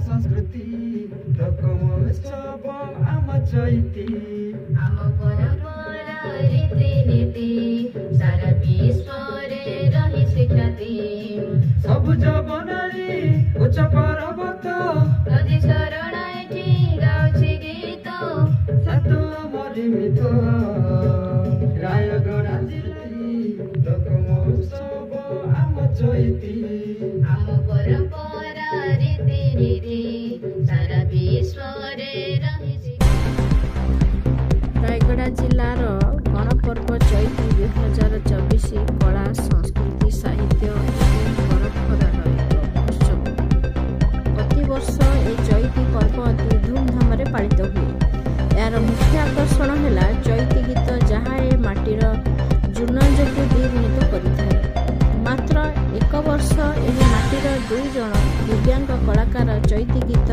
संस्कृति लोकमहोत्सव आम चैती आम परंपरा रीति नीति सारा विश्व रे रही ख्याति सबुज बनाई उच्च पर्वत नदी शरण एठी गाउछि गीत सातो मरि मिथ रायगढ़ जिल्ली लोकमहोत्सव आम चैती आम परंपरा रीति नीति सारा विश्व रे रही रायगड़ा जिलार गणपर्व चैती 2024 कला संस्कृति साहित्य और परंपरार महोत्सव प्रतिवर्ष ए चैती पर्व अति धूमधाम पालित हुए। यार मुख्य आकर्षण है चैती गीत जहाँ ए माटीर जूर्णज को द्विगुणित करें। मात्र एक वर्ष यह माटीर 2 जन दिव्यांग कलाकार चैती गीत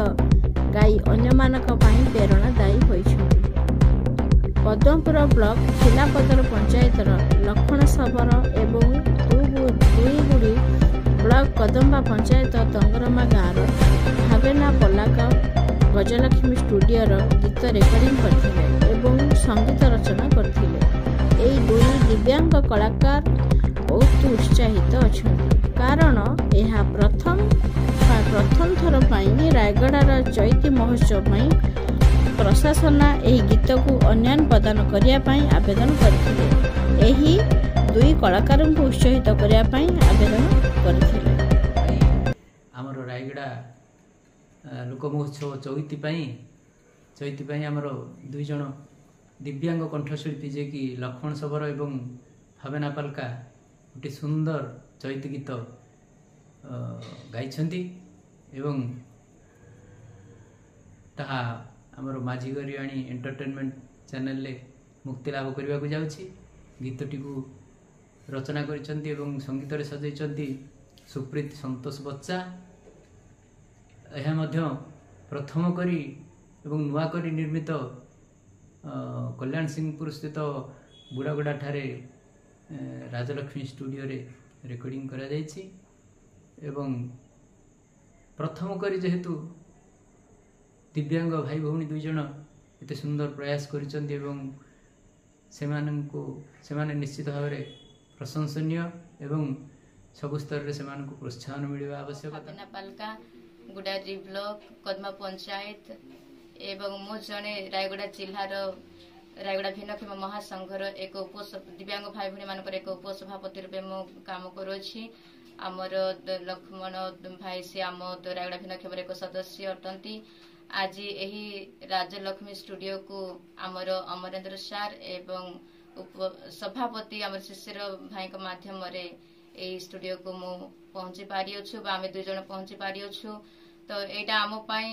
गाई अन्यमानक पई प्रेरणादायी होइछन्ति। पद्मपुर ब्लॉक खिलापदर पंचायतर लखण सबर एवं दुईगुड़ी ब्लॉक कदम्बा पंचायत तंगरमा गाँव भावेना पलाका गजलक्ष्मी स्टूडियोर गीत रेकर्डिंग करथिले एवं संगीत रचना करथिले। एई दुई दिव्यांग कलाकार बहुत उत्साहित अछन्ति कारण यह प्रथम थर पई रायगड़ार चैती महोत्सव पई प्रशासन एही गीत को अन्यान प्रदान करिया पई आवेदन करथिले। एही दुई कलाकार को उत्साहित करिया पई आवेदन करथिले। हमर रायगड़ा लोक महोत्सव चैती पई हमर 2 जन दिव्यांग कंठशिल्पी जे कि लक्ष्मण सबर एवं भावेना पालका गोटे सुंदर चैती गीत गाइछन्ति एवं ताहा आमर माझी गरियाणी एंटरटेनमेंट चैनल ले मुक्ति लाभ करने को जाउछि। गीतटी को रचना करिसंती एवं संगीत रे सजैसंती सुप्रीत संतोष बच्चा। यह मध्य प्रथम करी एवं नुआ करी निर्मित कल्याण सिंहपुर स्थित बुड़ागुड़ा ठारे राजलक्ष्मी स्टूडियो रे रेकर्डिंग करा जायछि एवं प्रथम करी जेहेतु दिव्यांग भाई भौणी 2 जन एते सुंदर प्रयास करिसंती एवं सेमाने निश्चित भाव में प्रशंसनीय एवं सब स्तर रे सेमानकु प्रोत्साहन मिलवा आवश्यक। भावेना पालका गुडारी ब्लॉक कदमा पंचायत एवं मो जने रायगड़ा जिलार रायगड़ा भिन्नक्षम महासंघर एक दिव्यांग भाई भौणी मानकर एक उपसभापति रूपे मो काम करुछि। आमर लक्ष्मण भाई से आम रायगड़ा भिन्नक्षम एक सदस्य अटंती। आज यही राजलक्ष्मी स्टूडियो को आमर अमरेंद्र सार एवं सभापति आमर शिशिर भाई के माध्यम रे स्टूडियो को मु पहुंची पारि अछु बा आमे 2 जन पहुंची पारि अछु। तो एटा आम पई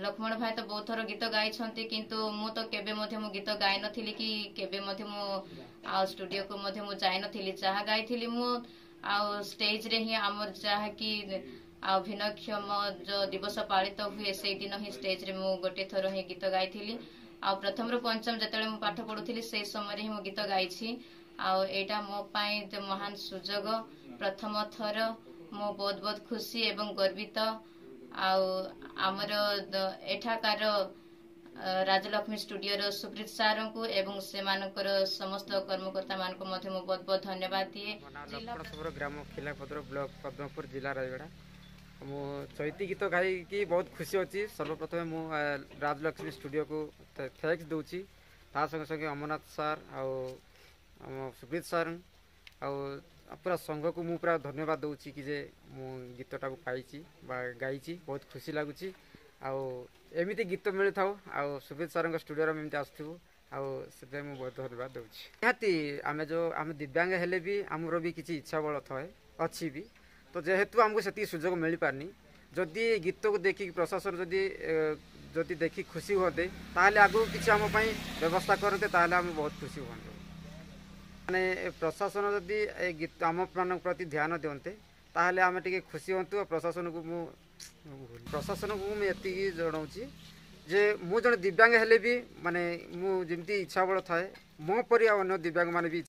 लक्ष्मण भाई तो बहुत थर गीत गाई छंती किंतु मु तो केबे मध्ये मु गीत गाय नथिली कि केबे मध्ये मु आ स्टूडियो को मध्ये मु जाय नथिली। जहा गाइथिली मु आ स्टेज रे ही आमर जहा कि आ भिन्नक्षम जो दिवस पालित हुए से दिन ही स्टेज रे मु गोटे थर ही गीत गाइथिली। आ प्रथम रो पंचम जतले मु पाठ पढुथिली से समय ही मु गीत गाइछि। आ एटा मो पाई जो महान सुजोग प्रथम थर मो बहुत बहुत खुशी एवं गर्वित। आमर एठाकार राजलक्ष्मी स्टूडियो सुप्रीत सार को एवं सेमानकर समस्त कर्मकर्ता मान को मध्य मो बहुत बहुत धन्यवाद दिए। ग्राम खिलापदर ब्लॉक पद्मपुर जिला रायगड़ा मु चैती गीत गाई की बहुत खुशी अच्छी। सर्वप्रथम मु राजलक्ष्मी स्टूडियो को थैंक्स दूची ता संगे संगे अमरनाथ सार आउ सुप्रीत सार आउ पूरा संघ को मु पूरा धन्यवाद दूची कि जे मु गीतटा को पाइची बा गाइची बहुत खुशी लगुची। आउ एमिति गीत मिलु थाउ आउ सुप्रीत सार स्टूडियो रे एमिति आस्थु आउ से मु बहुत धन्यवाद दूची। निहाती आमे जो आमे दिव्यांग हेले भी हमरो भी किछि इच्छा बळ थाए अछि भी तो जेहेतु हमको से सुजोग मिल पारनी जदि गीत को देखिक प्रशासन जदि देखी खुशी होते ताहले आगु किछि हम पई व्यवस्था करते ताहले हम बहुत खुशी होते। माने प्रशासन जदि गीत आम मान प्रति ध्यान दियंते ताहले आम टिके खुशी होंतु। प्रशासन को मुझे एति जनाऊँगी जे मु जन दिव्यांग हेले भी माने मु जमती इच्छा बल थाए मो परि अन्य दिव्यांग माने भी